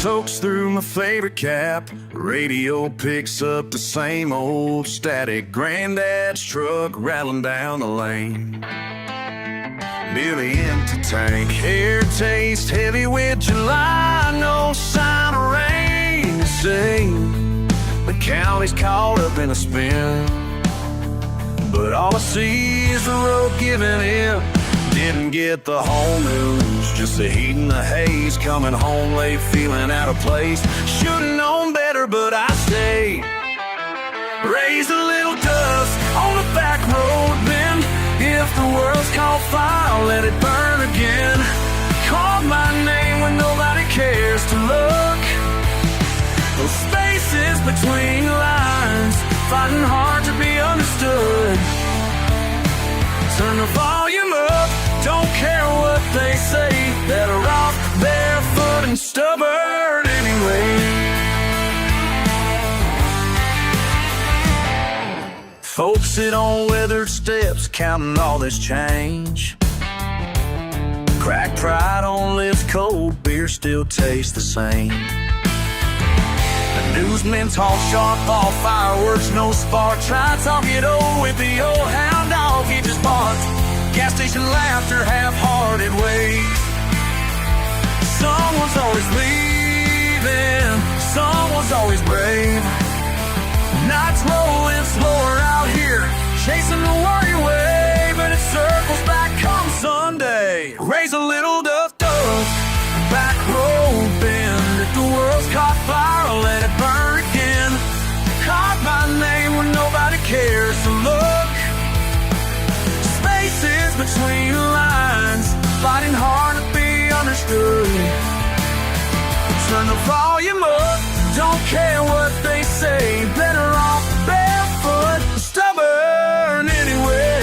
soaks through my favorite cap. Radio picks up the same old static. Granddad's truck rattling down the lane. Nearly empty tank. Air taste heavy with July. No sign of rain to see. The county's caught up in a spin, but all I see is the road giving in. Didn't get the whole news, just the heat and the haze. Coming home late, feeling out of place. Should've known better, but I stayed. Raised a little dust on the back road bend. If the world's caught fire, I'll let it burn again. Call my name when nobody cares to look. Those spaces between lines, fighting hard to be understood. Turn the volume up, don't care what they say. Better off barefoot and stubborn anyway. Folks sit on weathered steps, counting all this change. Crack pride on lips cold, beer still tastes the same. The newsmen talk sharp, all fireworks, no spark. Try talk it old with the old hound dog he just barked. Gas station laughter, half-hearted ways. Someone's always leaving, someone's always brave. Nights rolling slower out here, chasing the worry away, but it circles back come Sunday. Raise a little dust, back road bend. If the world's caught fire, I'll let it burn again. Caught my name when nobody cares to look. Spaces between lines, fighting hard to be understood. Turn the volume up, don't care what they say. Better off barefoot, stubborn anyway.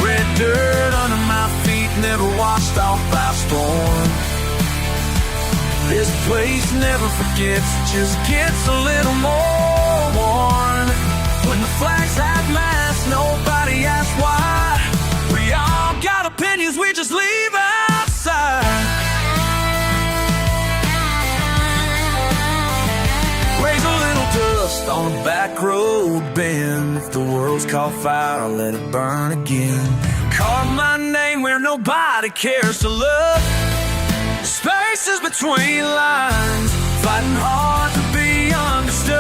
Red dirt under my feet, never washed off by storm. This place never forgets, just gets a little more worn. When the flags have masts, nobody asks why. We all got opinions, we just leave outside. Raise a little dust on a back road bend. If the world's caught fire, I'll let it burn again. Carve my name where nobody cares to look. Spaces between lines, fighting hard to be understood.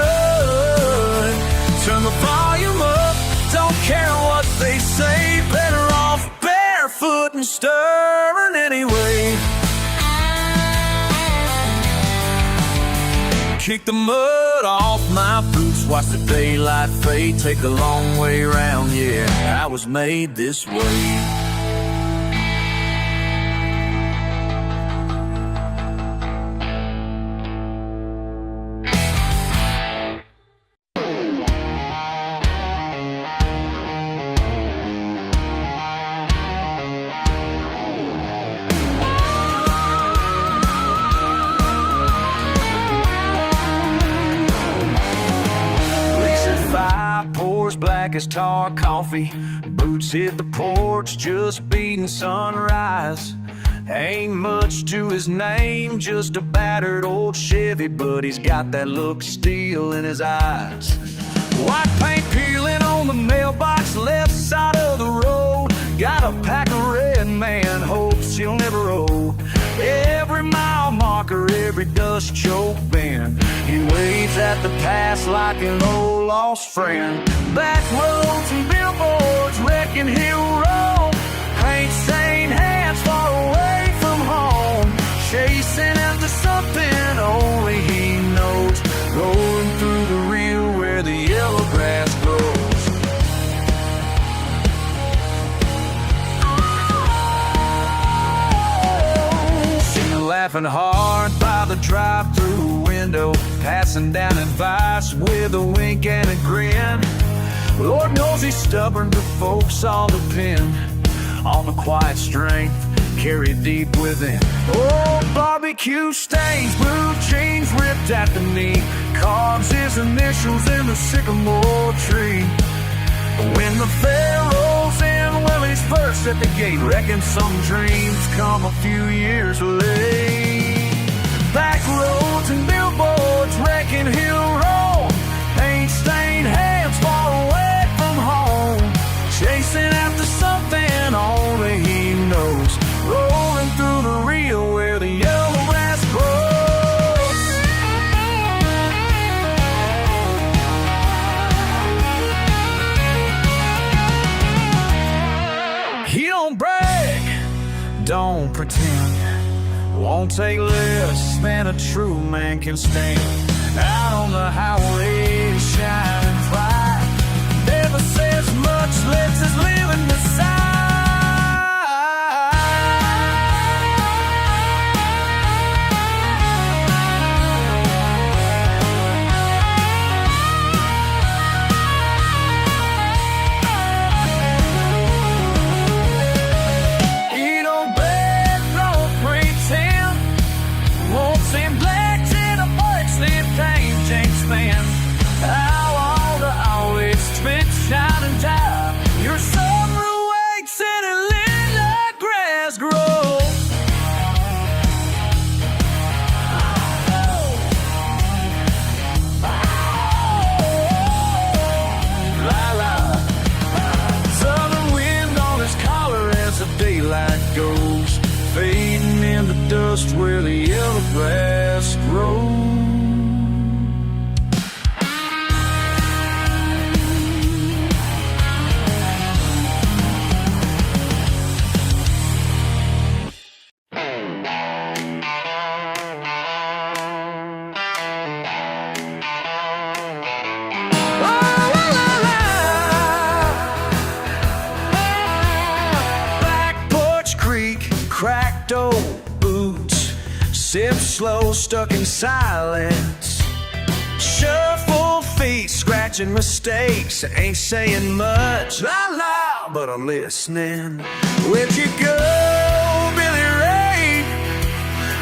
Turn the volume up, don't care what they say. Better off barefoot and stubborn anyway. Kick the mud off my boots, watch the daylight fade. Take a long way around, yeah, I was made this way. Black as tar coffee, boots hit the porch, just beating sunrise. Ain't much to his name, just a battered old Chevy, but he's got that look of steel in his eyes. White paint peeling on the mailbox, left side of the road. Got a pack of red man, hopes he'll never roll. Every mile marker, every dust choke bend, he waves at the past like an old lost friend. Back roads and billboards, reckon he'll roam. Paint stained hands far away from home, chasing after something only he knows. Rolling through the reel where the yellow grass grows. Laughing hard by the drive-through window, passing down advice with a wink and a grin. Lord knows he's stubborn, but folks all depend on the quiet strength carried deep within. Oh, barbecue stains, blue jeans ripped carved at the knee, carves his initials in the sycamore tree. When the fair rolls in, Willie's first at the gate, reckon some dreams come a few years late. Back roads and billboards, reckon he'll roll, paint-stained hands far away from home, chasing after something only he knows, rolling through the Rio where the yellow grass grows. He don't brag, don't pretend, won't take less than a true man can stand. Out on the highway, shining bright, never says much, lets his living decide. He don't beg, don't pretend, won't seem black to the bucks that came James man. How all the always spent shining time, your summer wakes and it lit like grass grows. La la, southern wind on his collar as the daylight goes, fading in the dust where the yellow grass grows. Cracked old boots, sip slow, stuck in silence. Shuffle feet, scratching mistakes, ain't saying much. La la, but I'm listening. Where'd you go, Billy Ray?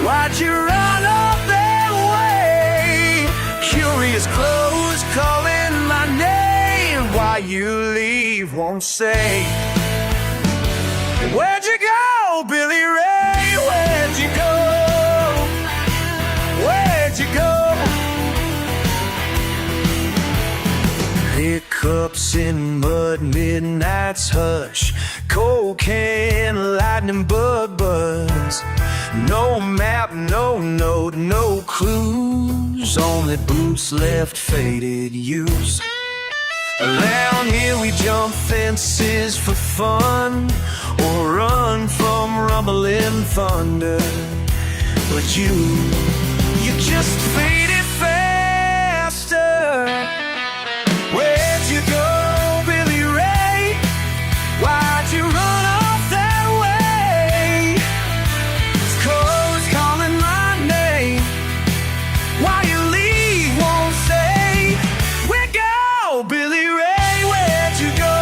Why'd you run up that way? Curious clothes calling my name. Why you leave, won't say. Where'd you go, Billy Ray? Where'd you go? Where'd you go? Hiccups in mud, midnight's hush, cold can, lightning bug buzz. No map, no note, no clues, only boots left faded use. Around here we jump fences for fun, or run from rumbling thunder. But you just faded faster. Where'd you go, Billy Ray? Why'd you run off that way? It's clothes calling my name. Why you leave, won't say. Where'd go, Billy Ray? Where'd you go?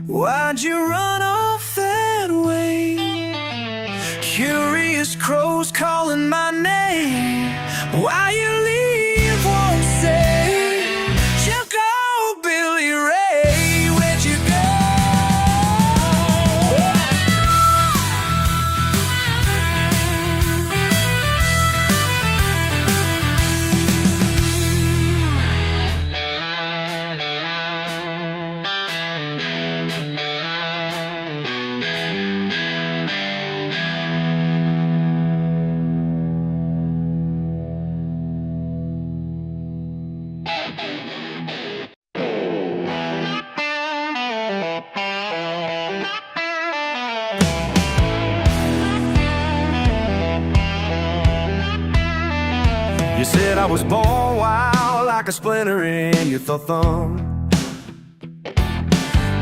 Why'd you run off that way? Curious crows calling my name. Why you leave, won't say. You go, Billy Ray, where'd you go? Said I was born wild like a splinter in your thumb.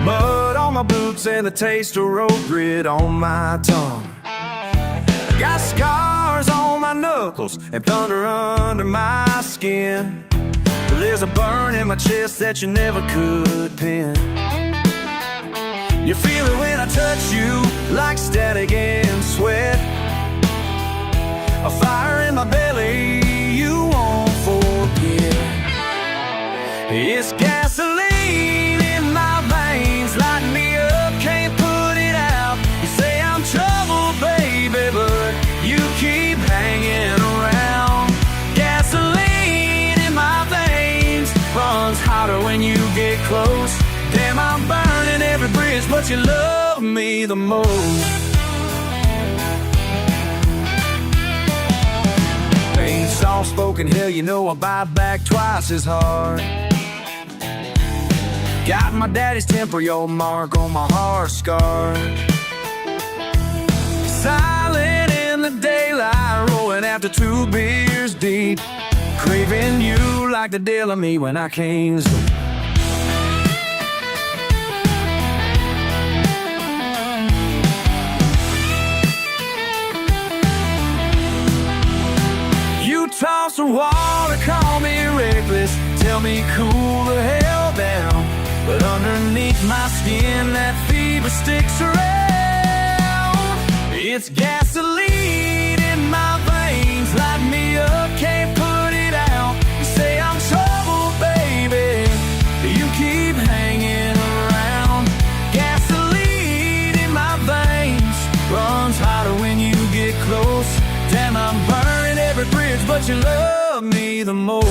Mud on my boots and the taste of road grit on my tongue. Got scars on my knuckles and thunder under my skin. There's a burn in my chest that you never could pin. You feel it when I touch you, like static and sweat. A fire in my belly you won't forget. It's gasoline in my veins, lighting me up, can't put it out. You say I'm trouble, baby, but you keep hanging around. Gasoline in my veins runs hotter when you get close. Damn, I'm burning every bridge, but you love me the most. Ain't soft-spoken, hell, you know I bite back twice as hard. Got my daddy's temper, your mark on my heart scarred. Silent in the daylight, rolling after 2 beers deep. Craving you like the deal of me when I can't sleep. Toss the water, call me reckless, tell me cool the hell down. But underneath my skin, that fever sticks around. It's gasoline in my veins, light me up, can't put it out. You say I'm trouble, baby, you keep hanging around. Gasoline in my veins runs hotter when you get close. Damn, I'm burning every bridge, but you love me the most.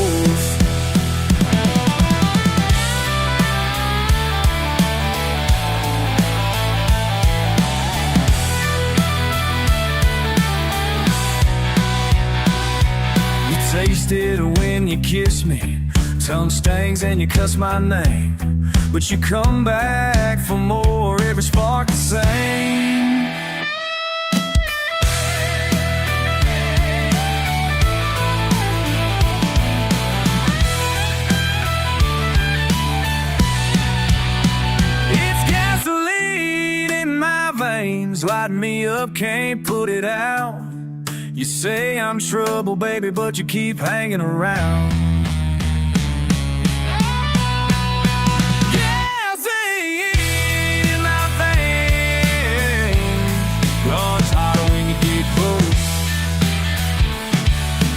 You taste it when you kiss me, tongue stings and you cuss my name, but you come back for more, every spark the same. Light me up, can't put it out. You say I'm trouble, baby, but you keep hanging around. Gasoline in my veins runs hotter when you get close.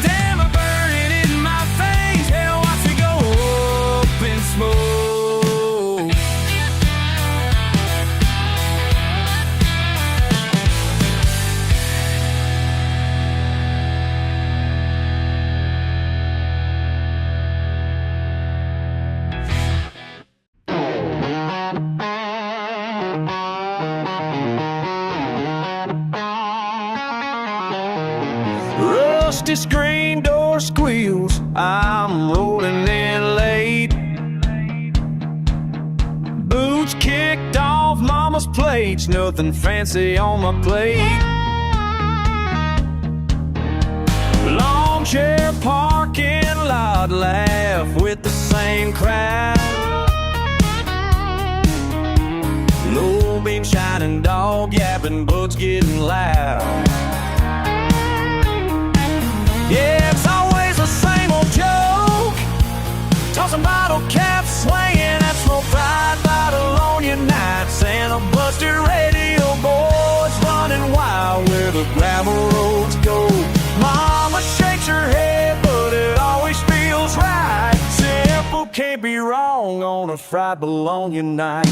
Damn, I'm burning in my veins. Hell, watch me go up in smoke. Rusty screen door squeals, I'm rolling in late. Boots kicked off mama's plates, nothing fancy on my plate. Long chair parking lot, laugh with the same crowd. Low beam shining, dog yapping, buds getting loud. Yeah, it's always the same old joke, tossing bottle caps, swinging at smoke fried Babylonia nights, and a busted radio boys running wild where the gravel roads go. Mama shakes her head, but it always feels right. Simple can't be wrong on a fried Bologna night.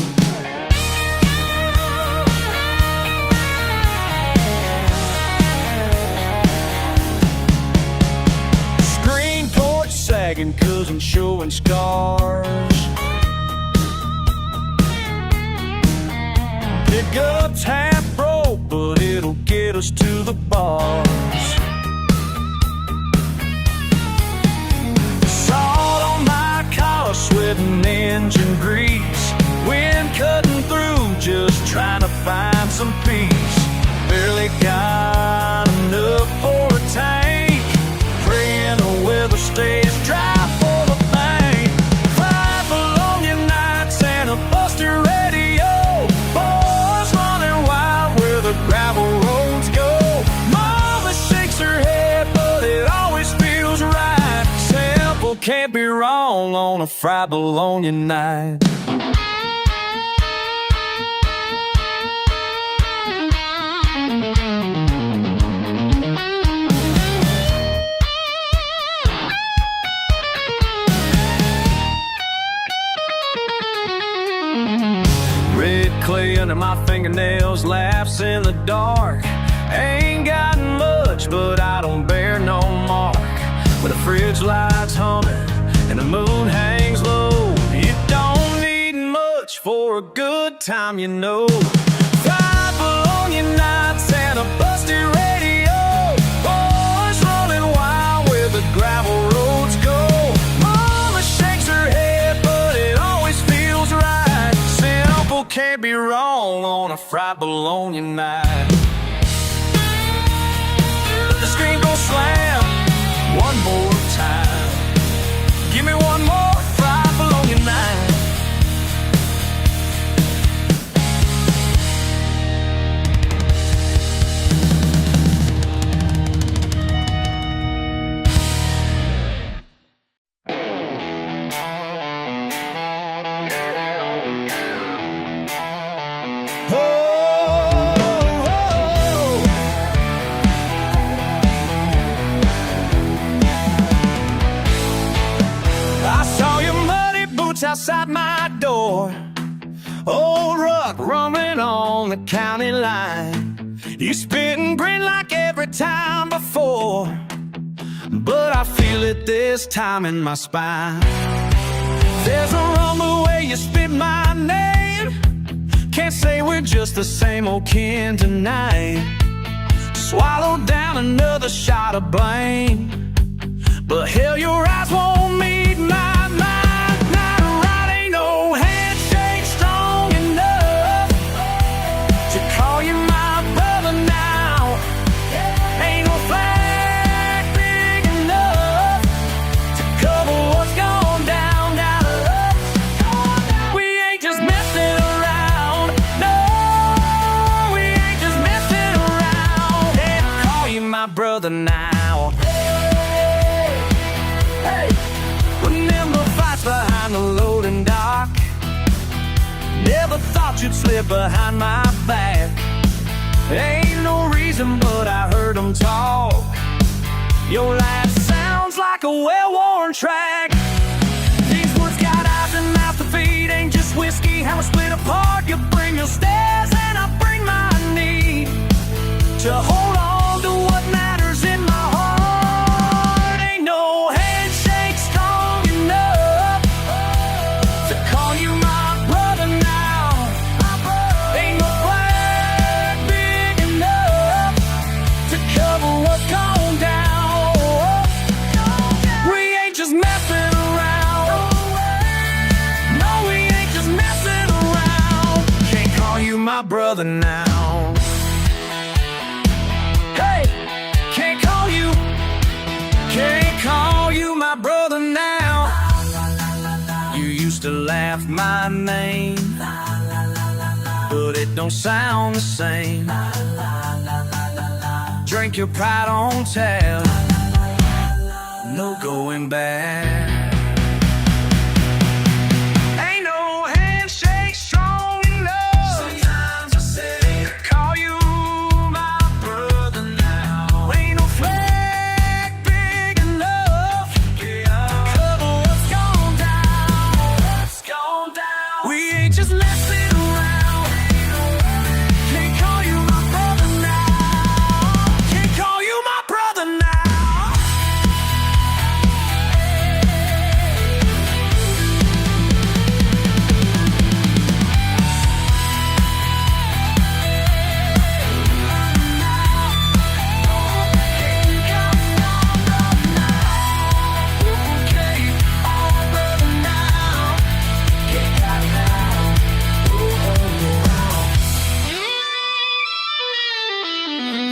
Sagging 'cause I'm showing scars. Pickup's half broke, but it'll get us to the bars. Salt on my collar, sweating engine grease. Wind cutting through, just trying to find some peace. Barely got enough for a tank, praying the weather days drive full of pain. 5 Bologna nights and a busted radio. Boys running wild where the gravel roads go. Mama shakes her head, but it always feels right. Simple can't be wrong on a fried bologna night. Clay under my fingernails, laughs in the dark. Ain't got much, but I don't bear no mark. When the fridge lights humming and the moon hangs low, you don't need much for a good time, you know. 5 Bologna nights and a busted radio. Boys running wild where the gravel roads go. Mama shakes her head, but it always feels right. Simple can't be wrong on a fried bologna night. The screen goes slam one more time. Give me one more fried bologna night. Outside my door, old ruck rumbling on the county line. You spit and grin like every time before, but I feel it this time in my spine. There's a rumble where you spit my name. Can't say we're just the same old kin tonight. Swallow down another shot of blame, but hell, your eyes won't meet mine. Brother now. Hey, remember fights behind the loading dock. Never thought you'd slip behind my back. Ain't no reason, but I heard them talk. Your laugh sounds like a well-worn track. These words got eyes and mouth to feed. Ain't just whiskey, how we split apart. You bring your stairs and I bring my need to hold on to what matters in my heart. Ain't no handshake strong enough to call you my brother now. Ain't no flag big enough to cover what's gone down. We ain't just messing around. No, we ain't just messing around. Can't call you my brother now. Can't call you my brother now. You used to laugh my name, but it don't sound the same. Drink your pride on tap, no going back.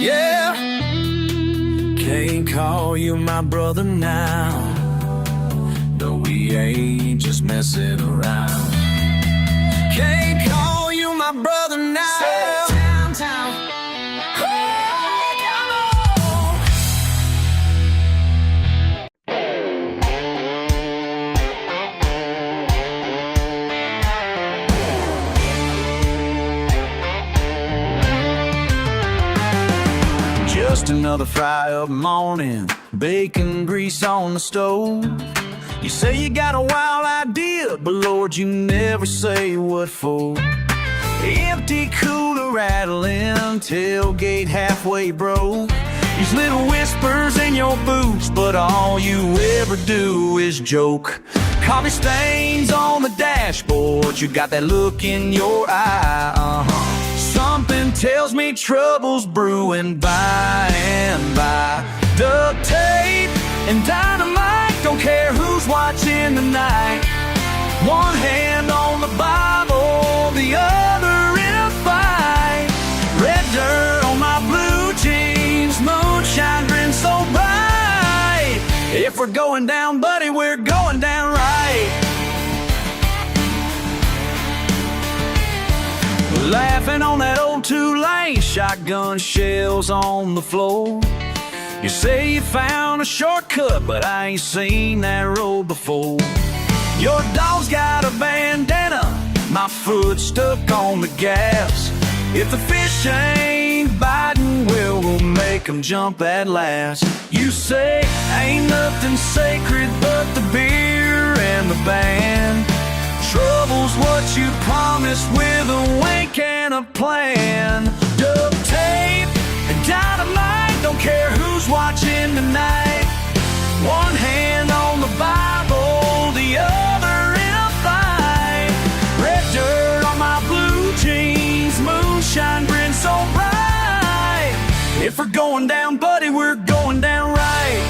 Yeah, can't call you my brother now. ain't just messing around. Can't call you my brother now. Downtown. Hey, come on. Just another fry-up morning, bacon grease on the stove. You say you got a wild idea, but Lord, you never say what for. Empty cooler rattling, tailgate halfway broke. These little whispers in your boots, but all you ever do is joke. Coffee stains on the dashboard, you got that look in your eye. Something tells me trouble's brewing by and by. Duct tape and dynamite, don't care who's watching tonight. One hand on the Bible, the other in a fight. Red dirt on my blue jeans, moonshine grin so bright. If we're going down, buddy, we're going down right. Laughing on that old two-lane, shotgun shells on the floor. You say you found a shortcut, but I ain't seen that road before. Your dog's got a bandana, my foot stuck on the gas. If the fish ain't biting, well, we'll make 'em jump at last. You say ain't nothing sacred but the beer and the band. Trouble's what you promised with a wink and a plan. Duct tape and dynamite, don't care who's watching tonight. One hand on the Bible, the other in a fight. Red dirt on my blue jeans, moonshine grin so bright. If we're going down, buddy, we're going down right.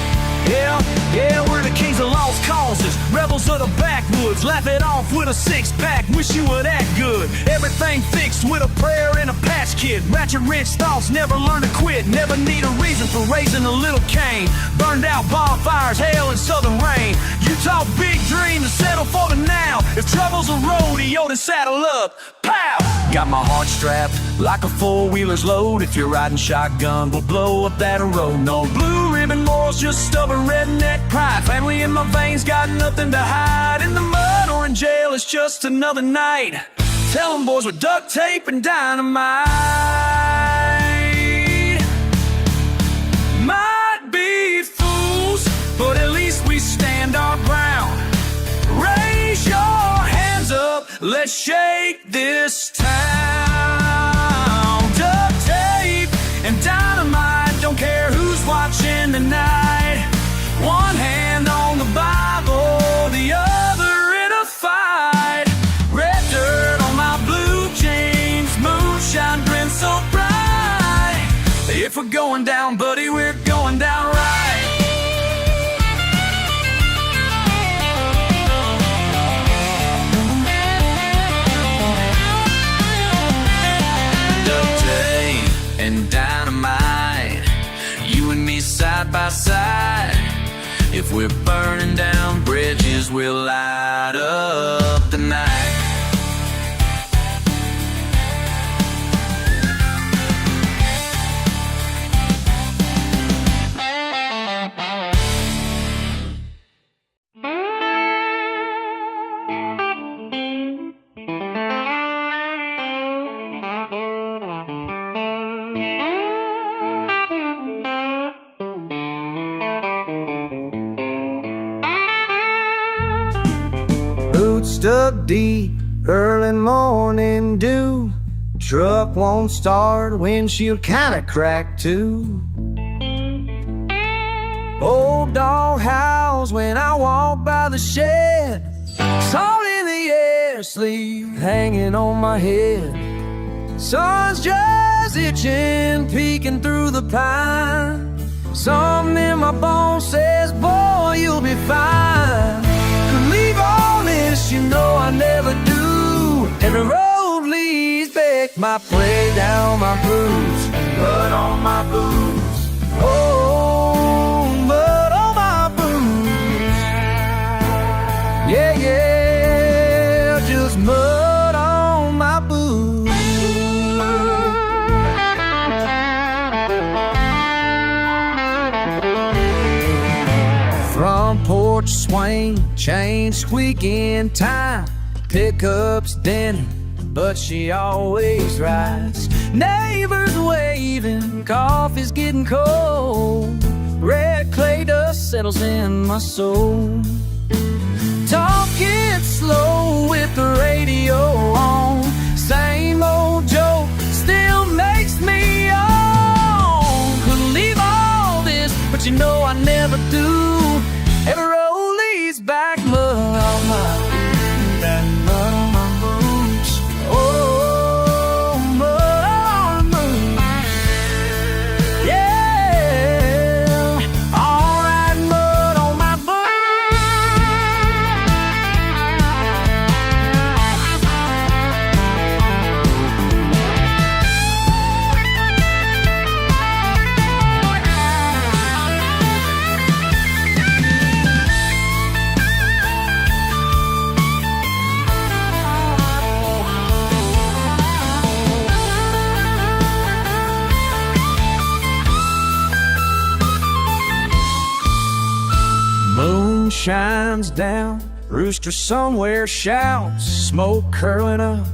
Yeah, we're the kings of lost causes, rebels of the backwoods. Laugh it off with a six-pack, wish you were that good. Everything fixed with a prayer and a patch kit. Ratchet rich thoughts, never learn to quit. Never need a reason for raising a little cane. Burned out bonfires, hail and southern rain. You talk big dreams and settle for the now. If trouble's a rodeo, then saddle up, pow! Got my heart strapped like a four-wheeler's load. If you're riding shotgun, we'll blow up that road. No blue ribbon morals, just stubborn redneck pride. Family in my veins, got nothing to hide. In the mud or in jail, it's just another night. Tell them boys with duct tape and dynamite. Might be fools, but at least we stand our ground. Raise your hands up, let's shake this town. Duct tape and dynamite, don't care who's watching tonight. One hand on the Bible, the other in a fight. Red dirt on my blue jeans, moonshine grin so bright. If we're going down, buddy, we're going down right. Duct tape and dynamite, you and me side by side. If we're burning down bridges, we'll light up the night. Stuck deep, early morning dew. Truck won't start, windshield kinda cracked too. Old dog howls when I walk by the shed. Salt in the air, sleep hanging on my head. Sun's just itching, peeking through the pine. Something in my bones says, boy, you'll be fine. Could leave all this, you know I never do. Every road leads back, my play down my blues. Blood on my boots. Oh, blood on my boots. Yeah, swing, chain squeaking time, pickups dinner, but she always rides. Neighbors waving, coffee's getting cold, red clay dust settles in my soul. Talking slow with the radio on, same old joke still makes me on. Couldn't leave all this, but you know I never do. Every road leads back, mud on my boots, and mud on my boots. Oh, mud on my boots. Yeah, all right, mud on my moon shines down, rooster somewhere shouts, smoke curling up,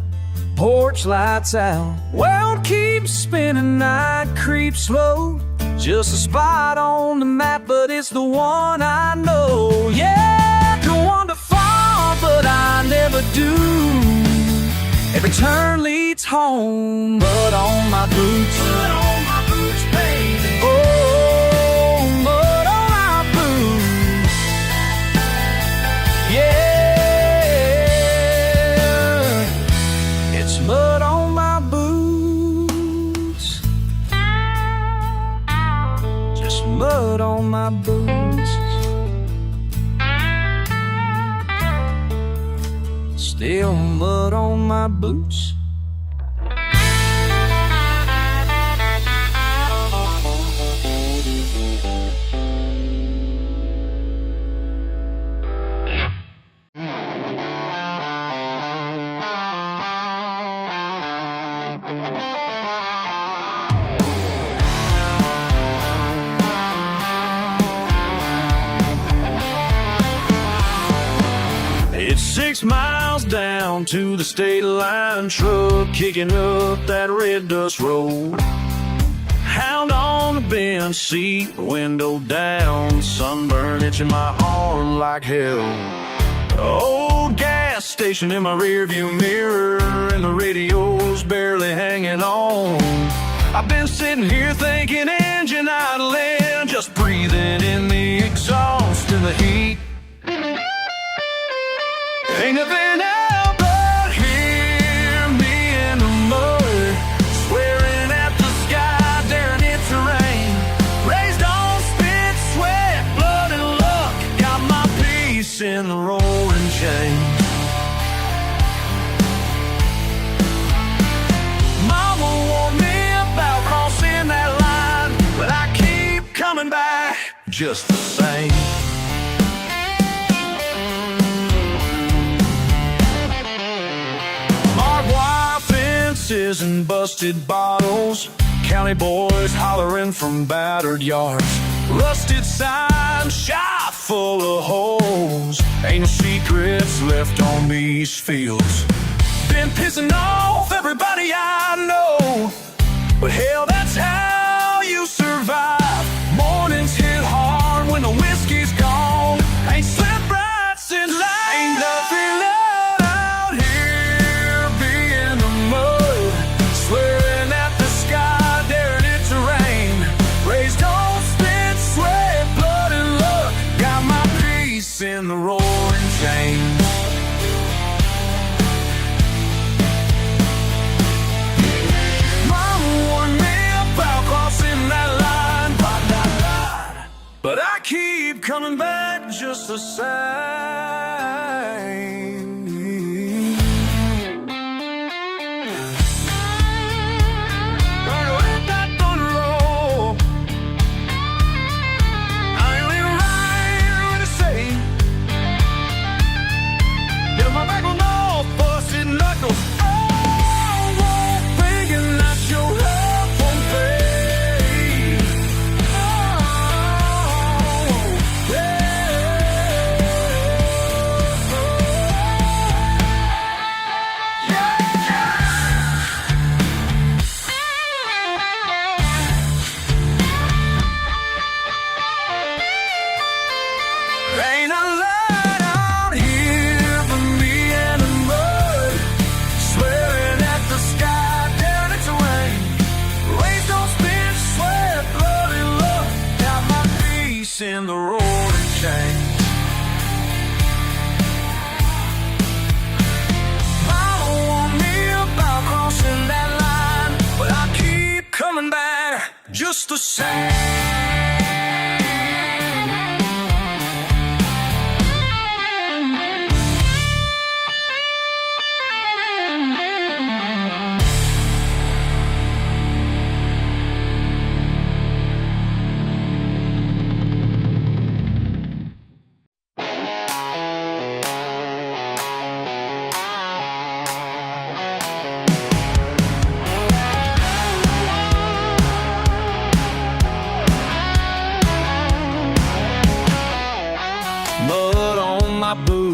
porch lights out. World keeps spinning, night creeps slow. Just a spot on the map, but it's the one I know. Yeah, don't want to fall, but I never do. Every turn leads home, mud on my boots. Mud on my boots, baby. Oh, mud on my boots. Yeah, it's mud on my boots. Just mud on my boots. Still mud on my boots. It's 6 miles down to the state line, truck kicking up that red dust road. Hound on the bench seat, window down, sunburn itching my arm like hell. Old gas station in my rearview mirror, and the radio's barely hanging on. I've been sitting here thinking engine idling, just breathing in the exhaust and the heat. Ain't nothing out but here, me in the mud, swearing at the sky, daring it to rain. Raised on spit, sweat, blood, and luck, got my peace in the roaring chain. Mama warned me about crossing that line, but I keep coming back just the same. And busted bottles, county boys hollering from battered yards, rusted signs, shop full of holes. Ain't no secrets left on these fields. Been pissing off everybody I know, but hell, that's how you survive. Mornings hit hard when the whiskey's gone. Ain't slept right since life. Ain't nothing left. In the roaring chain. Mama warned me about crossing that line, but I keep coming back just the same. My back on all busted knuckles. Oh, thinking that your help won't pay. Oh, yeah.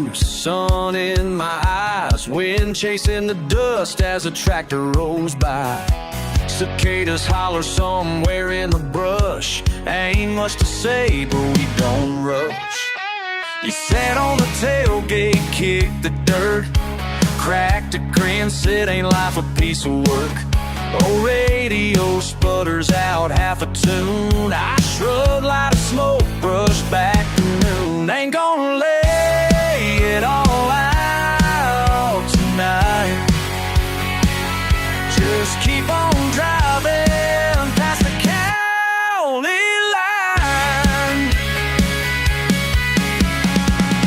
loose, sun in my eyes, wind chasing the dust as a tractor rolls by. Cicadas holler somewhere in the brush. Ain't much to say, but we don't rush. You sat on the tailgate, kicked the dirt, cracked a grin, said ain't life a piece of work. Old radio sputters out half a tune. I shrugged, light a smoke, brushed back to noon. Ain't gonna lay it all out tonight. Just keep on driving past the county line.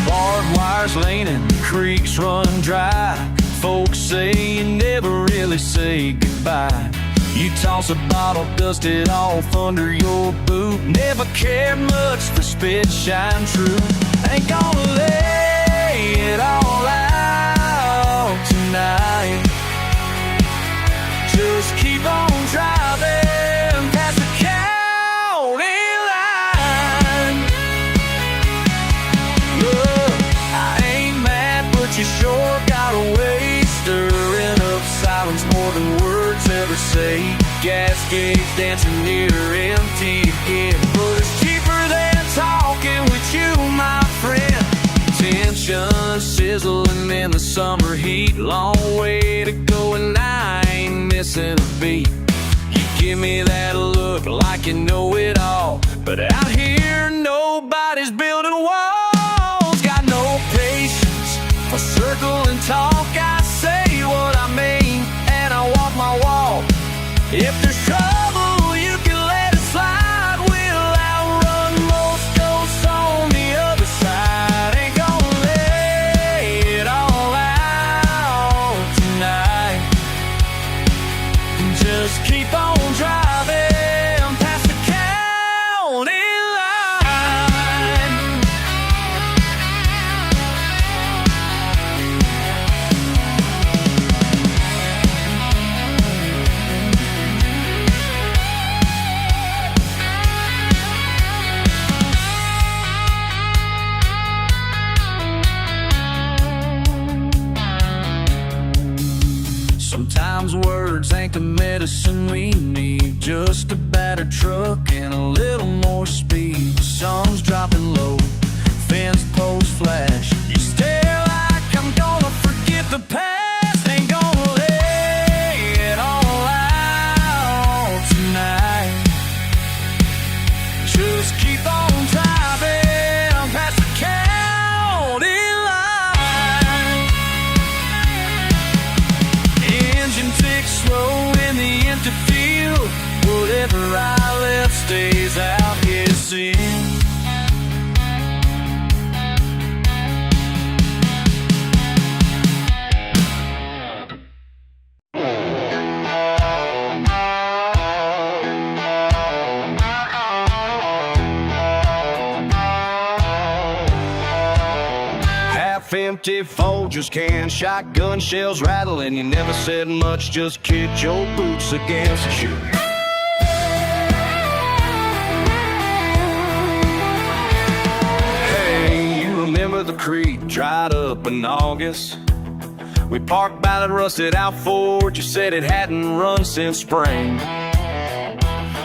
Barbed wires leaning, creeks run dry. Folks say you never really say goodbye. You toss a bottle, dust it off under your boot. Never cared much for spit, shine true. Ain't gonna lay it all out tonight. Just keep on driving past the county line. Look, I ain't mad, but you sure got away, stirring up silence more than words ever say. Gas gauge dancing near empty again, but it's cheaper than talking with you, my friend. Tension sizzling in the summer heat, long way to go and I ain't missing a beat. You give me that look like you know it all, but out here nobody's building walls. Got no patience for circle and talk. I say what I mean and I walk my walk. If there's trouble, you can let it slide. We'll outrun most ghosts on the other side. Ain't gonna lay it all out tonight. Just keep on driving past the county line. Sometimes words ain't the medicine we need, just a battered truck and a little more speed. The sun's dropping low, fence posts flash. You stare like I'm gonna forget the past. Ain't gonna lay it all out tonight. Just keep on driving past the county line. Engine ticks slow in the empty field. Whatever I left stays out here seeing. Half-empty Folgers can, shotgun shells rattling. You never said much, just kicked your boots against the shoe. Hey, you remember the creek dried up in August? We parked by the rusted out Ford. You said it hadn't run since spring.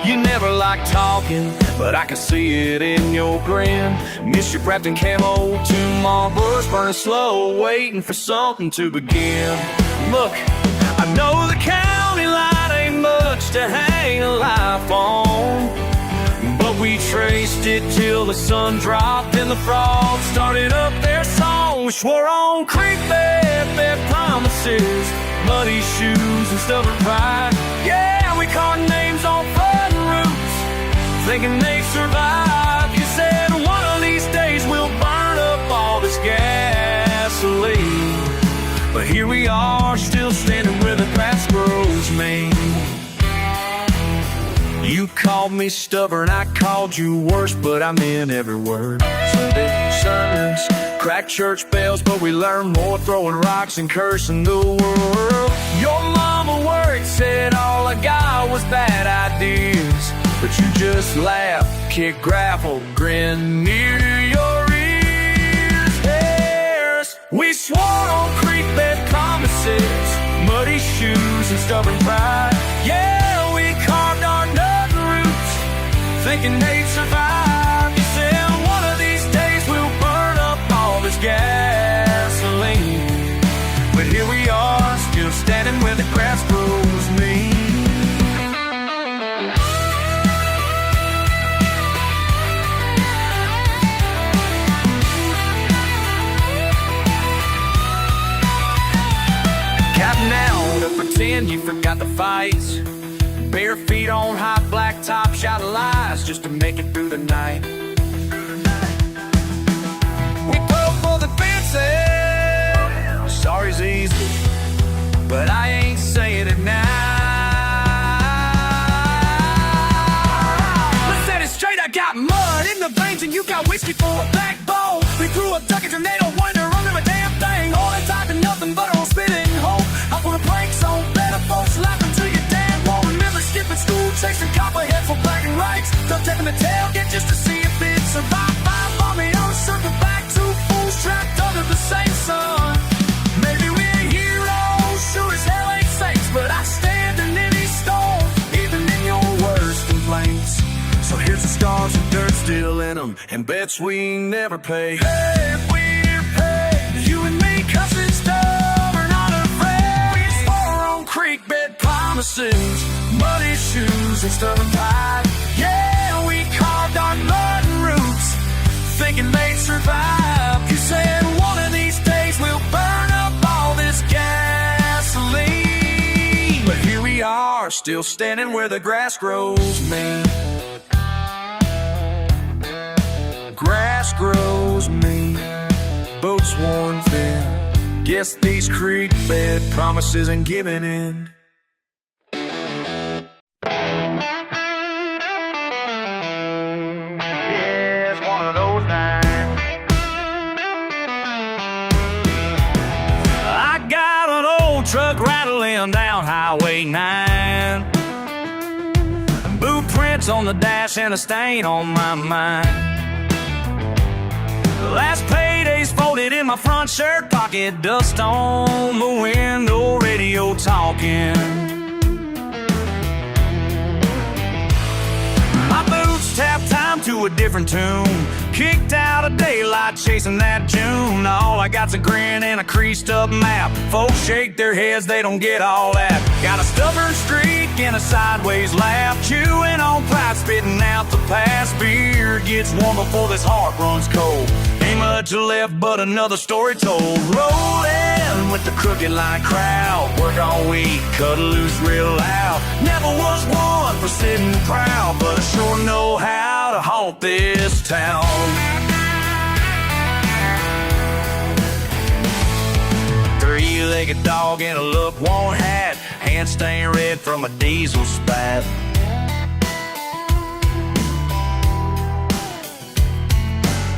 You never liked talking, but I can see it in your grin. Mischief wrapped in camo, 2 Marlboros burning slow, waiting for something to begin. Look, I know the county line ain't much to hang a life on, but we traced it till the sun dropped and the frogs started up their song. We swore on creek bed, bed promises, muddy shoes and stubborn pride. Yeah, we caught names on flooding routes, thinking they survived. You said one of these days we'll burn up all this gasoline, but here we are, still standing where the grass grows mean. You called me stubborn, I called you worse, but I meant every word. Sunday sermons, cracked church bells, but we learned more throwing rocks and cursing the world. Your mama worked, said all I got was bad ideas, but you just laughed, kicked gravel, grinned near your ears. Hair's swore on creek bed promises, muddy shoes and stubborn pride. Yeah, we carved our nut roots, thinking they'd survive. You said one of these days we'll burn up all this gasoline, but here we are, still standing where the grass grows mean. Counting down to pretend you forgot the fights, bare feet on high black top, shout lies just to make it through the night. We go for the fences, sorry's easy, but I ain't saying it now. Let's set it straight, I got mud in the veins and you got whiskey for a backbone. We threw a duck, a tornado, wonder under a damn thing, all that time to nothing but a spitting hope. I put a pranks on better folks, laughing to your damn won't remember skipping school, chasing copperhead for black and whites, duct taping the tailgate just to see if it survived. Five on me on a circle back, two fools trapped under the same sun. Maybe we're heroes, sure as hell ain't saints, but I stand in any storm, even in your worst complaints. So here's the scars and dirt still in them, and bets we never pay. Hey, we're paid, you and me cussing stubborn, not afraid. We swore on creek bed promises, muddy shoes and stubborn pride. Yeah, we carved our mud and roots, thinking they'd survive. You said one of these days we'll burn up all this gasoline, but here we are, still standing where the grass grows mean. Grass grows mean, boats worn thin. Guess these creek bed promises ain't giving in. Yeah, it's one of those nights. I got an old truck rattling down Highway 9, boot prints on the dash and a stain on my mind. Last payday's folded in my front shirt pocket, dust on the window, radio talking. My boots tap time to a different tune, kicked out of daylight chasing that June. All I got's a grin and a creased up map. Folks shake their heads, they don't get all that. Got a stubborn streak and a sideways laugh, chewing on pipe, spitting out the past. Beer gets warm before this heart runs cold. Ain't much left but another story told. Rolling with the crooked line crowd, work all week, cut loose real loud. Never was one for sitting proud, but I sure know how to haunt this town. Three-legged dog in a look-worn hat, hand stained red from a diesel spat.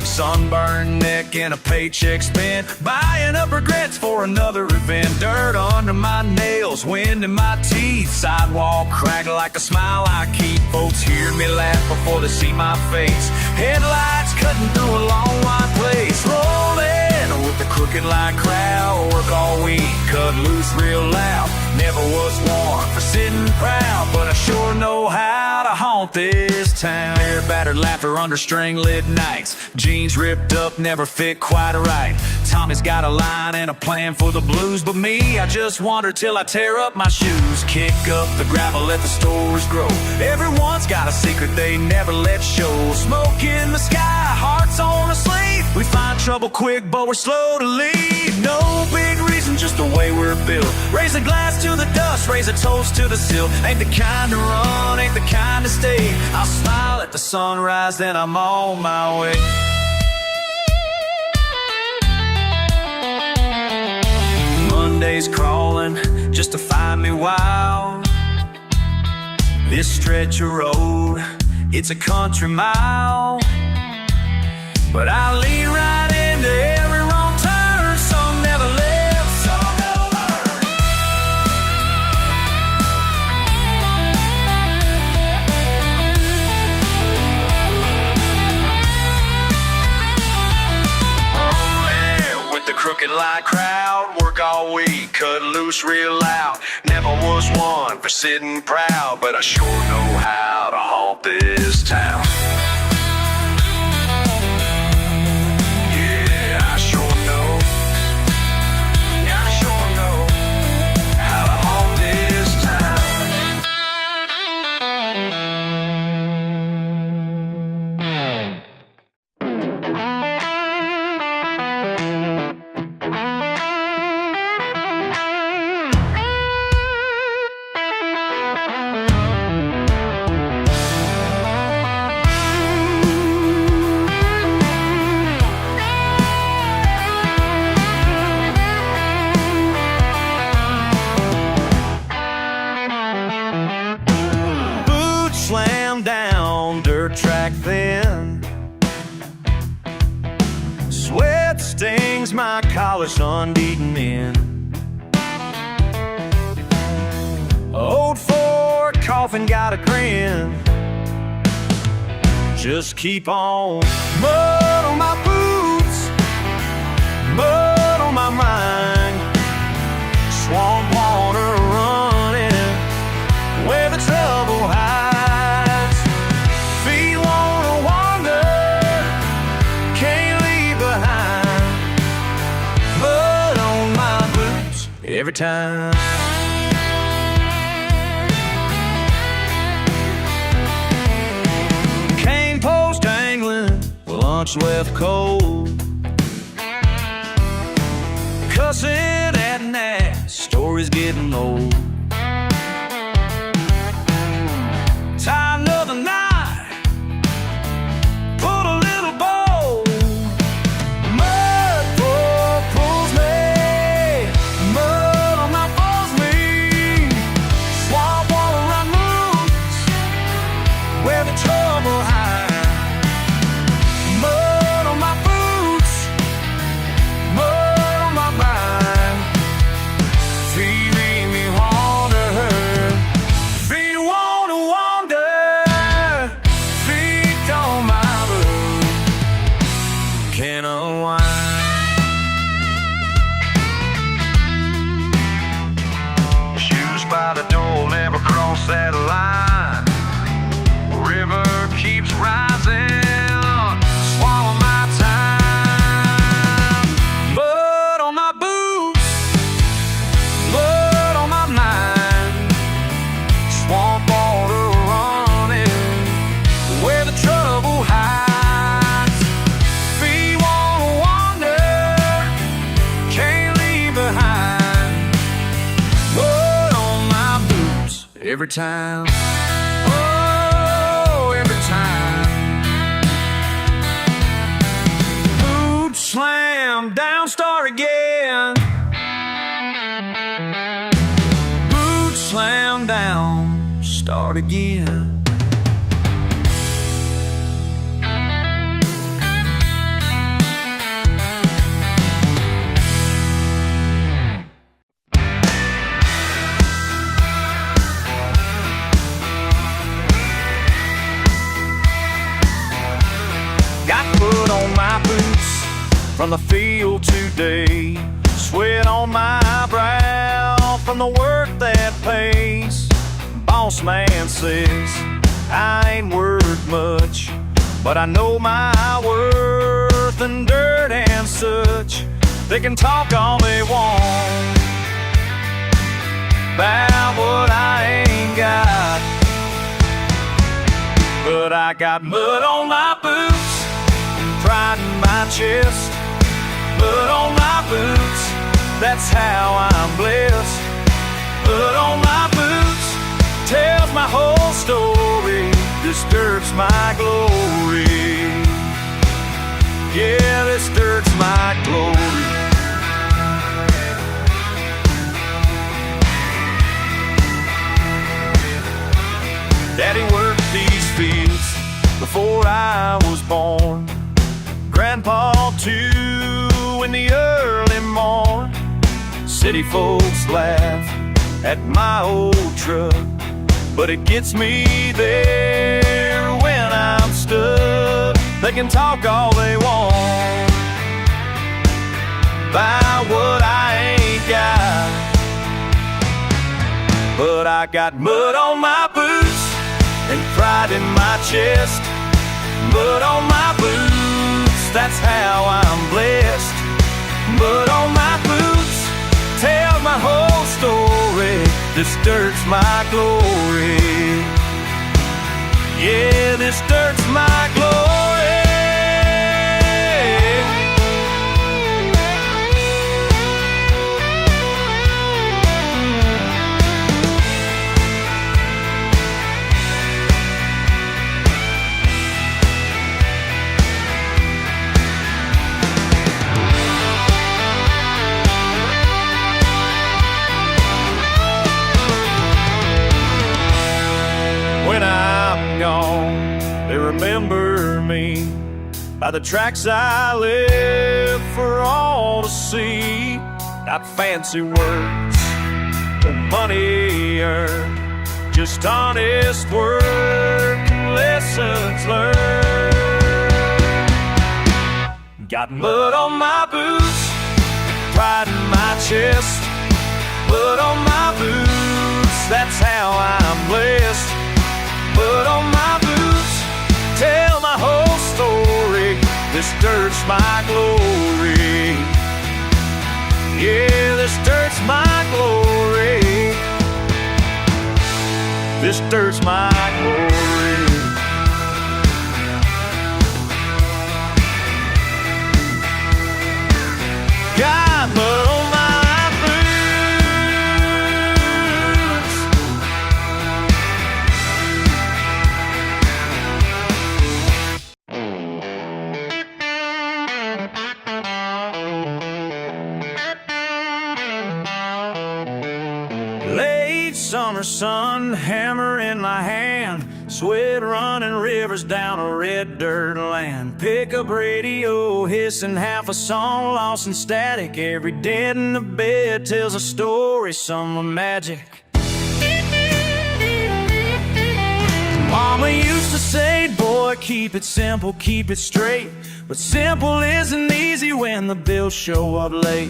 Sunburned neck and a paycheck spent, buying up regrets for another event. Dirt under my nails, wind in my teeth, sidewalk crack like a smile I keep. Folks hear me laugh before they see my face, headlights cutting through a long wide place. Rolling with the crooked line crowd, work all week, cut loose real loud. Never was one for sitting proud, but I sure know how to haunt this town. Air battered laughter under string lit nights, jeans ripped up, never fit quite right. Tommy's got a line and a plan for the blues, but me, I just wander till I tear up my shoes. Kick up the gravel, let the stores grow. Everyone's got a secret they never let show. Smoke in the sky, hearts on a sleeve. We find trouble quick, but we're slow to leave. No big reason, just the way we're built. Raise a glass to the dust, raise a toast to the sill. Ain't the kind to run, ain't the kind to stay. I'll smile at the sunrise, then I'm on my way. Monday's crawling just to find me wild. This stretch of road, it's a country mile, but I lead right into every wrong turn. Some never live, some never learn. Rolling with the crooked like crowd, work all week, cut loose real loud. Never was one for sitting proud, but I sure know how to haunt this town. Yeah, I sure know. Yeah, I sure know how to haunt this town. Slam down, dirt track thin. Sweat stings my collars unbeaten men. Old Ford coffin got a grin. Just keep on. Mud on my boots, mud on my mind. Swamp water running where the trouble hides. Every time. Cane post dangling, lunch left cold. Cussing at Nat, stories getting old. Tie another knot, put a little bow. Mud pulls me. By the door, never cross that line. River keeps rising, swallow my time. Mud on my boots, mud on my mind. Swamp water running where the trouble hides. Feet wanna wander, can't leave behind. Every time, oh, every time. Boot slam down, start again. Boot slam down, start again. Got mud on my boots from the field today. Sweat on my brow from the work that pays. Boss man says I ain't worth much, but I know my worth and dirt and such. They can talk all they want about what I ain't got, but I got mud on my boots, pride in my chest. Mud on my boots, that's how I'm blessed. Mud on my boots tells my whole story, disturbs my glory. Yeah, this dirt's my glory. Daddy worked these fields before I was born. Grandpa too in the early morn. City folks laugh at my old truck, but it gets me there when I'm stuck. They can talk all they want, buy what I ain't got. But I got mud on my boots and pride in my chest. Mud on my boots, that's how I'm blessed. Mud on my boots tells my whole story. This dirt's my glory. Yeah, this dirt's my glory. When I'm gone, they remember me by the tracks I left for all to see. Not fancy words or money earned, just honest work and lessons learned. Got mud on my boots, pride in my chest. Mud on my boots, that's how I'm blessed. Mud on my boots tell my whole story. This dirt's my glory. Yeah, this dirt's my glory. This dirt's my glory. Got mud on my summer sun, hammer in my hand, sweat running rivers down a red dirt land. Pick up radio, hissing half a song, lost in static. Every dead in the bed tells a story, some are magic. Mama used to say, boy, keep it simple, keep it straight. But simple isn't easy when the bills show up late.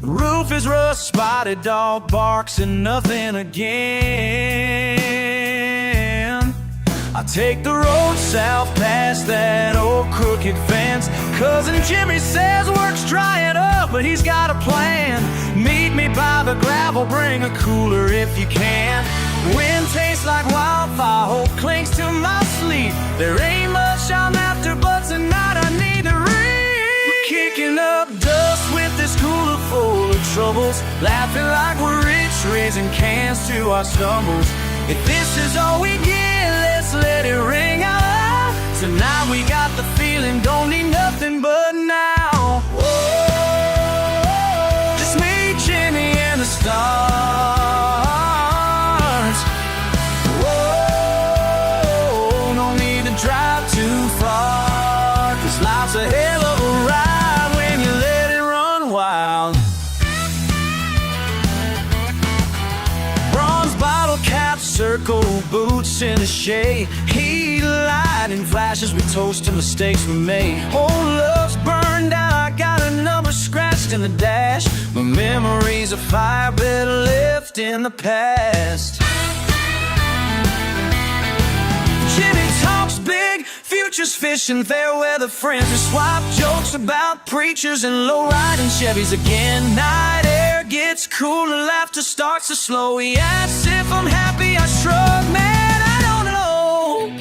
The roof is rust spotted, dog barks and nothing again. I take the road south past that old crooked fence. Cousin Jimmy says work's drying up, but he's got a plan. Meet me by the gravel, bring a cooler if you can. Wind tastes like wildfire, hope clings to my sleep. There ain't much I'm after, but tonight I need to read. We're kicking up dust with this cooler full of troubles, laughing like we're rich, raising cans to our stumbles. If this is all we get, let's let it ring out loud. Tonight we got the feeling, don't need nothing but now. Whoa, just me, Jimmy, and the stars. Whoa, no need to drive too far, 'cause life's a hell of a ride when you let it run wild. Bronze bottle caps, circle boots in the shade. Heat lighting flashes, we toast to mistakes we made. Old love's burned out, I got a number scratched in the dash. My memories of fire better left in the past. Jimmy talks big, futures fishing fair weather friends. We swap jokes about preachers and low-riding Chevys again. Night air gets cooler, laughter starts to slow. He asks if I'm happy, I shrug, man, I don't know.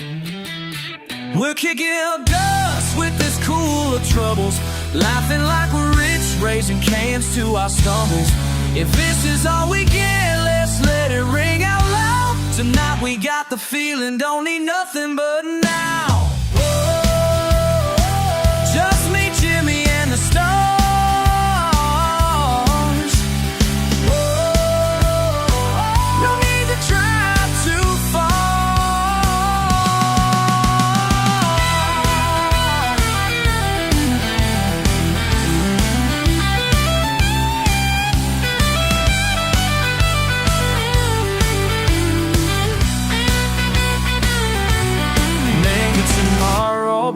We're kicking up dust with this cool of troubles, laughing like we're rich, raising cans to our stumbles. If this is all we get, let's let it ring out loud. Tonight we got the feeling, don't need nothing but now. Whoa, just me, Jimmy, and the stars. Whoa, no need to drive too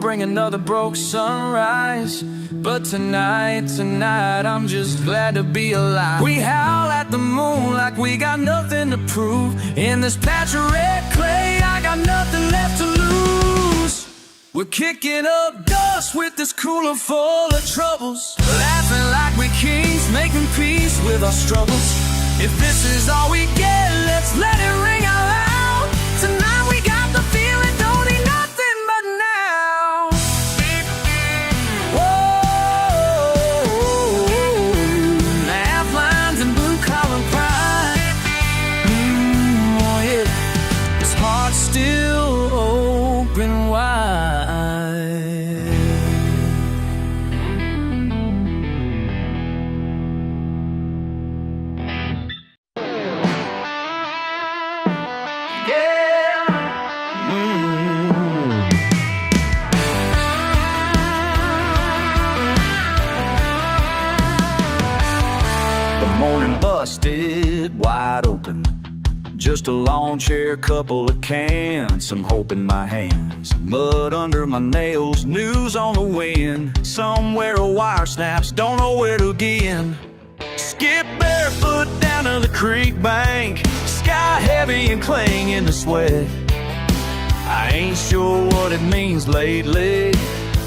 bring another broke sunrise. But tonight, I'm just glad to be alive. We howl at the moon like we got nothing to prove. In this patch of red clay, I got nothing left to lose. We're kicking up dust with this cooler full of troubles, laughing like we're kings, making peace with our struggles. If this is all we get, let's let it ring out loud. Tonight we got the feeling, don't need nothing but now. Still open wide. Yeah. The morning busted wide open. Just a lawn chair, couple of cans, some hope in my hands, mud under my nails, news on the wind. Somewhere a wire snaps, don't know where to begin. Skip barefoot down to the creek bank, sky heavy and claying in the sweat. I ain't sure what it means lately,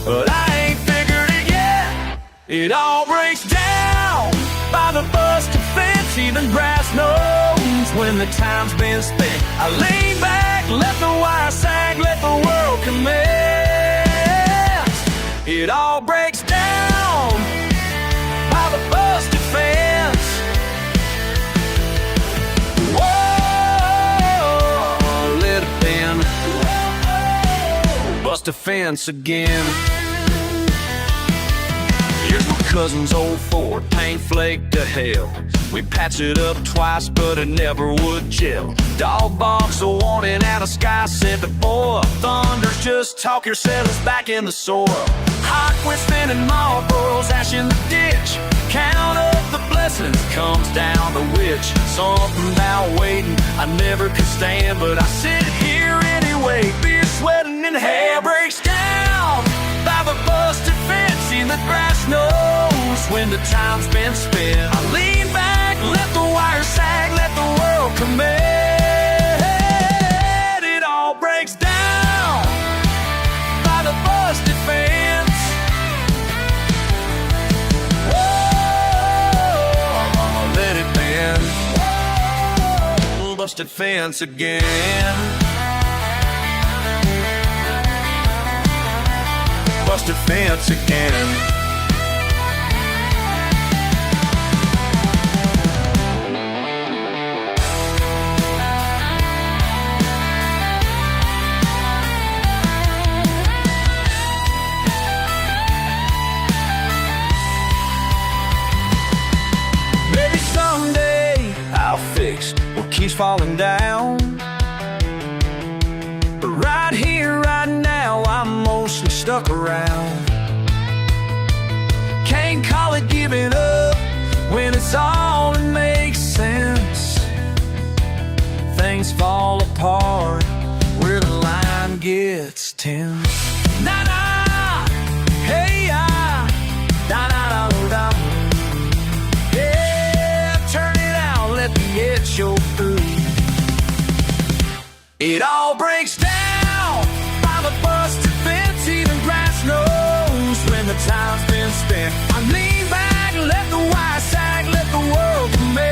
but I ain't figured it yet. It all breaks down by the busted fence, even grass knows when the time's been spent. I lean back, let the wire sag, let the world commence. It all breaks down by the busted fence. Whoa, let it bend. Bust a fence again. Here's my cousin's old Ford, paint flaked to hell. We patched it up twice, but it never would gel. Dog barks a warning and a sky set before. Thunder's just talk your settlers back in the soil. Hot wind spinning Marlboros, ash in the ditch. Count up the blessings, comes down the witch. Something about waiting I never could stand, but I sit here anyway. Beer sweating and hair breaks down by the busted fence in the grass knows when the time's been spent. I lean back, let the wire sag, let the world commit. It all breaks down by the busted fence. Whoa, let it bend. Whoa, busted fence again. Busted fence again. Maybe someday I'll fix what keeps falling down. But right here, right now, I'm mostly stuck around. Can't call it giving up when it's all that makes sense. Things fall apart where the line gets tense. Na na, hey ah, da da da da. Yeah, turn it out, let the edge show through. It all breaks down by the busted fence, even grass knows when the time's been spent. I lean back, let the wire sag, let the world commence.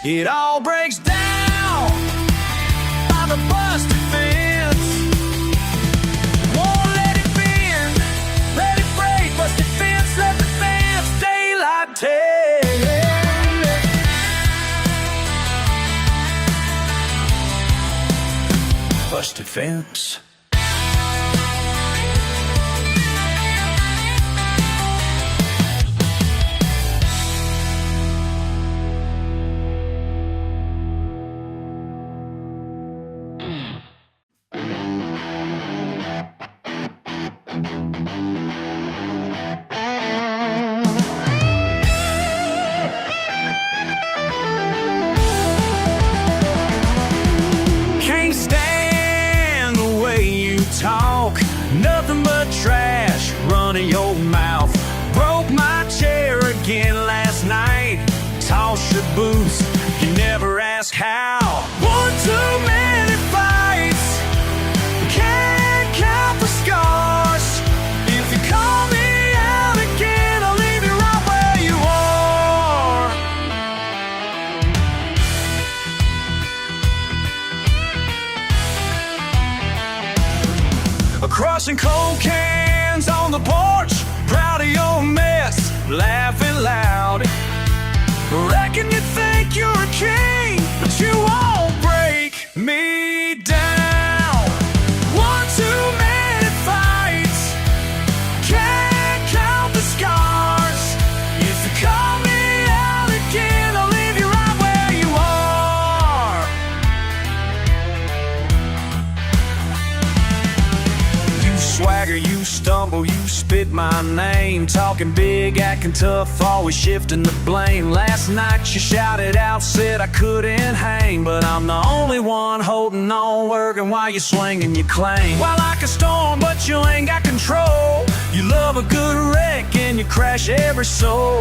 It all breaks down by the busted fence. Won't let it bend, let it break, busted fence, let the fence daylight take. Busted fence. boots, you never ask how. One too many fights, can't count the scars. If you call me out again, I'll leave you right where you are. Crushing cold cans on the porch, proud of your mess, laughing loud. Reckon you think you're a king, but you won't break me down. One too many fights, can't count the scars. If you call me out again, I'll leave you right where you are. You swagger, you stumble, you spit my name, talking big, acting tough, always shifting the blame. Last night you shouted out, said I couldn't hang, but I'm the only one holding on, working while you're swinging your claim. Why like a storm, but you ain't got control. You love a good wreck and you crash every soul.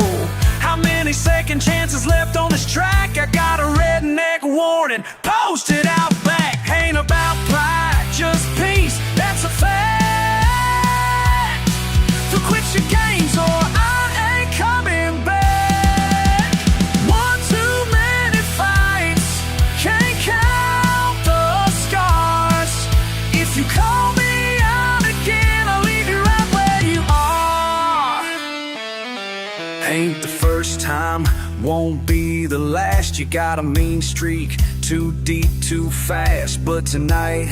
How many second chances left on this track? I got a redneck warning posted out back. Ain't about pride, just peace, that's a fact. So quit your games or I ain't coming back. One too many fights, can't count the scars. If you call me out again, I'll leave you right where you are. Ain't the first time, won't be the last. You got a mean streak, too deep, too fast. But tonight,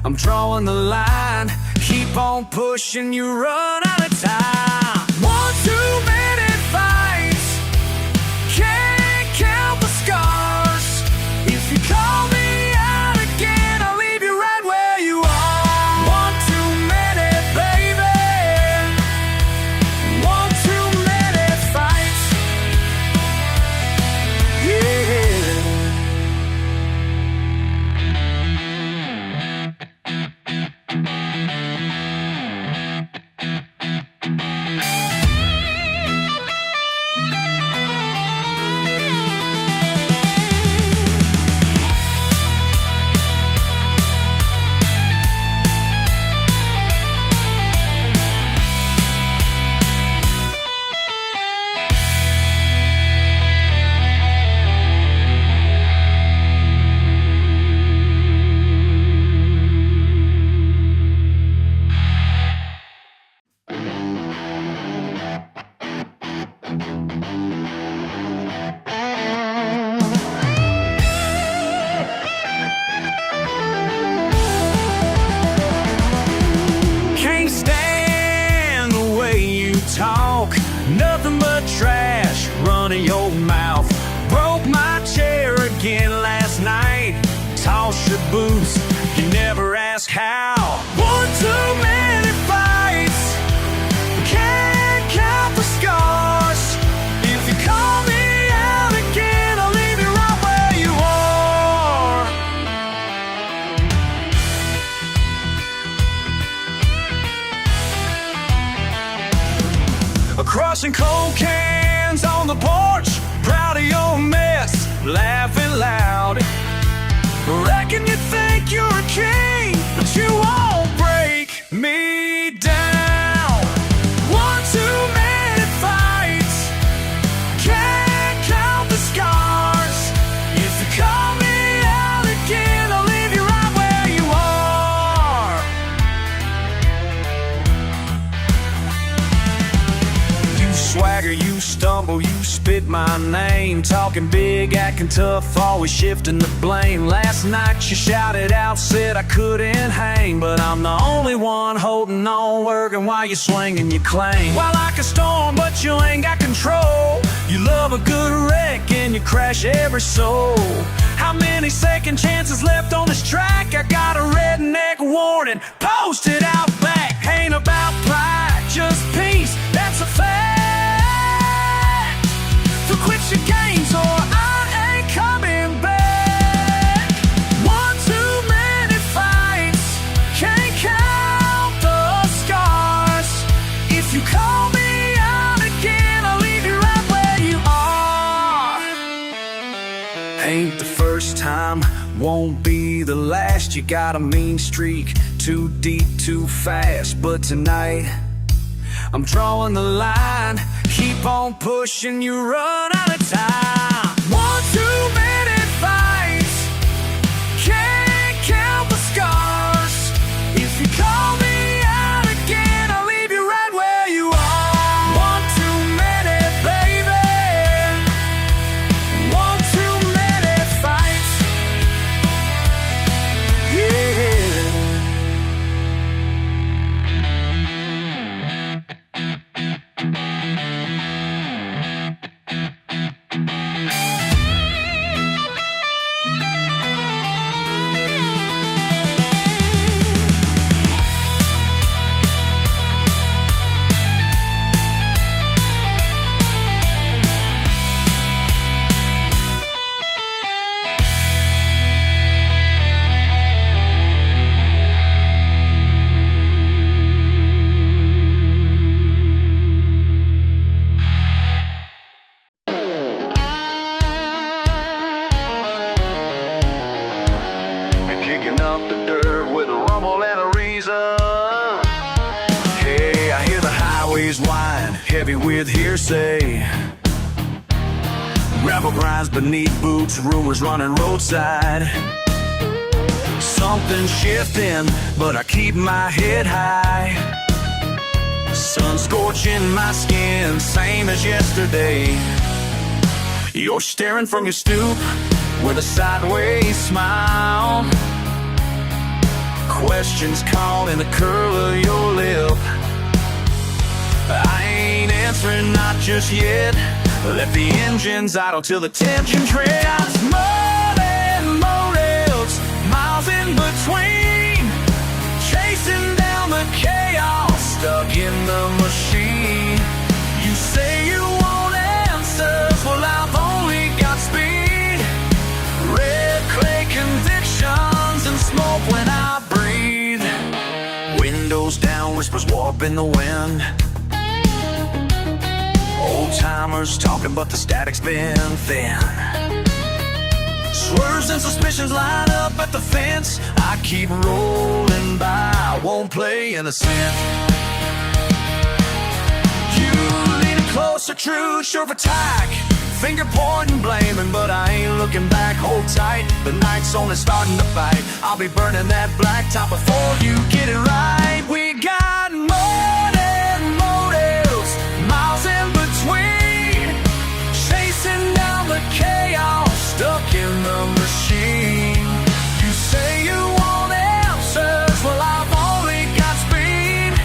I'm drawing the line. Keep on pushing, you run out of time. One too many fights, can't count the scars. If you call me out again, I'll leave you right where you are. One too many, baby. One too many fights. Yeah. Nothing but trash running your mouth. Broke my chair again last night. Toss your boots, you never ask how. One too many fights, can't count the scars. If you call me out again, I'll leave you right where you are. Crushing cold cans on the porch, proud of your mess, laughing loud. Reckon you think you're a king, but you won't break me down. One too many fights, can't count the scars. If you call me out again, I'll leave you right where you are. You swagger, you stumble, you spit my name, talking big, acting tough, always shifting the blame. Last night you shouted out, said I couldn't hang, but I'm the only one holding on, working while you're swinging your claim. Why like a storm, but you ain't got control. You love a good wreck and you crash every soul. How many second chances left on this track? I got a redneck warning posted out back. Ain't about pride, just peace, that's a fact. So quit your games or I ain't coming back. One too many fights, can't count the scars. If you call me out again, I'll leave you right where you are. won't be the last. You got a mean streak, too deep, too fast. But tonight, I'm drawing the line. Keep on pushing, you run out of time. One too many fights, can't count the scars. If you call me out again, I'll leave you right where you are. One too many, baby. One too many fights. Yeah. Kicking up the dirt with a rumble and a reason. Hey, I hear the highways whine, heavy with hearsay. Gravel grinds beneath boots, rumors running roadside. Something's shifting, but I keep my head high. Sun scorching my skin, same as yesterday. You're staring from your stoop with a sideways smile. Questions caught in the curl of your lip. I ain't answering, not just yet. Let the engines idle till the tension treads. Mud and motives, miles in between. Chasing down the chaos, stuck in the machine. You say you want answers, well I've only got speed. Red clay convictions and smoke when I breathe. Windows down, whispers warp in the wind. Old timers talking, but the static's been thin. Swerves and suspicions line up at the fence. I keep rolling by, won't play innocent. You leaning closer, true, sure of attack. Finger pointing, blaming, but I ain't looking back. Hold tight, the night's only starting to bite. I'll be burning that blacktop before you get it right. We got mud and motives, miles in between. Chasing down the chaos, stuck in the machine. You say you want answers, well I've only got speed.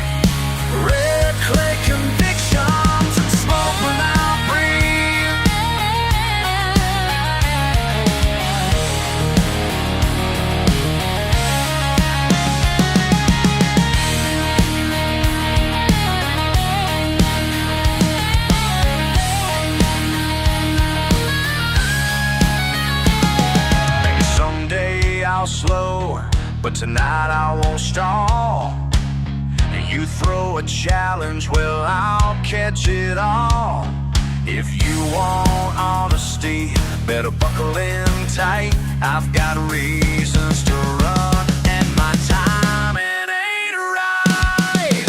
Red clay convictions and smoke when I breathe. Maybe someday I'll slow, but tonight I won't stall. You throw a challenge, well I'll catch it all. If you want honesty, better buckle in tight. I've got reasons to run, and my time it ain't right.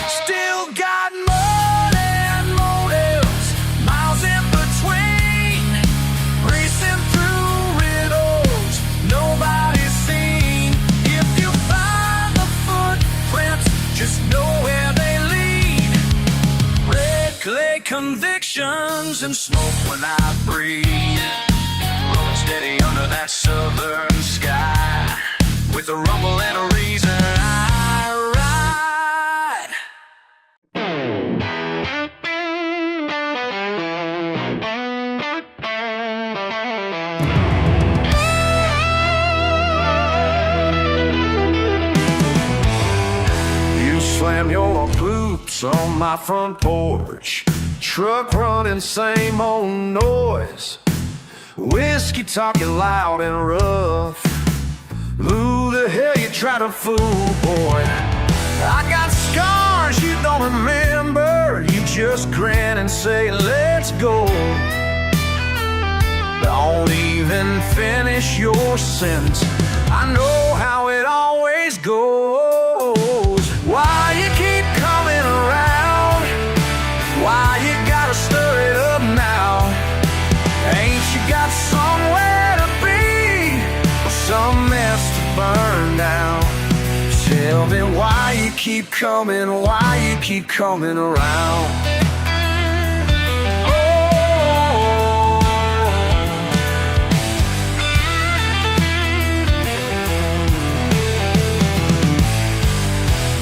Still got mud and motives, miles in between. Racing through riddles nobody's seen. If you find the footprints, just know where they lead. Red clay convictions and smoke when I breathe. Rolling steady under that southern sky. With a rumble and a reason I ride. You slam your boots on my front porch. Truck running, same old noise. Whiskey talking loud and rough. Who the hell you trying to fool, boy? I got scars you don't remember, you just grin and say, let's go. Don't even finish your sentence. I know how it always goes. Why you keep coming around? Why you gotta stir it up now? Ain't you got somewhere to be, or some mess to burn down? Tell me why you keep coming, why you keep coming around.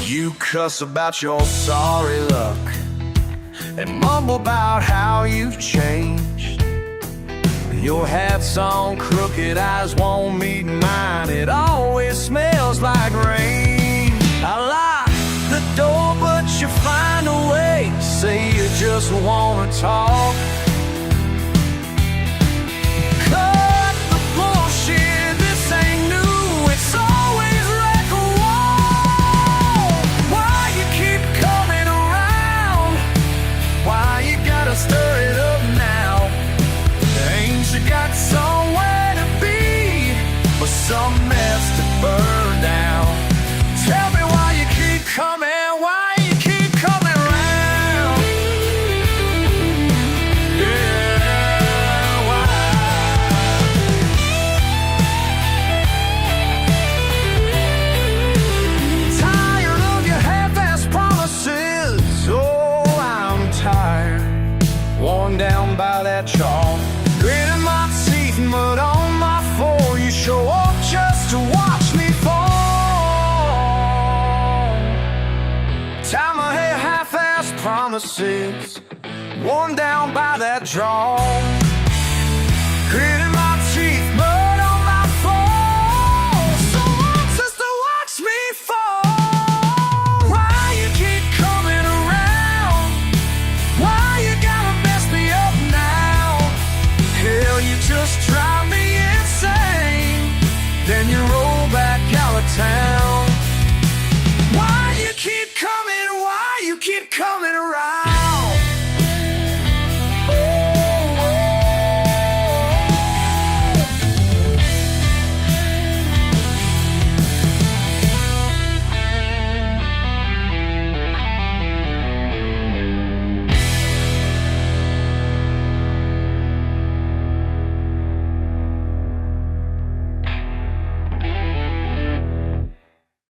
You cuss about your sorry luck and mumble about how you've changed. Your hat's on crooked, eyes won't meet mine. It always smells like rain. I lock the door, but you find a way. Say you just wanna talk. Cut the bullshit, this ain't new. It's always wreck a wall. Why you keep coming around? Why you gotta stir it up now? Ain't you got somewhere to be, or some mess to burn down? Tell me why you keep coming, why you keep coming around. Yeah, why? Tired of your half-ass promises. Oh, I'm tired, worn down by that chalk. Gritting my teeth, mud on my floor. You show up just to watch me fall. Time I had half-ass promises, worn down by that draw. Gritting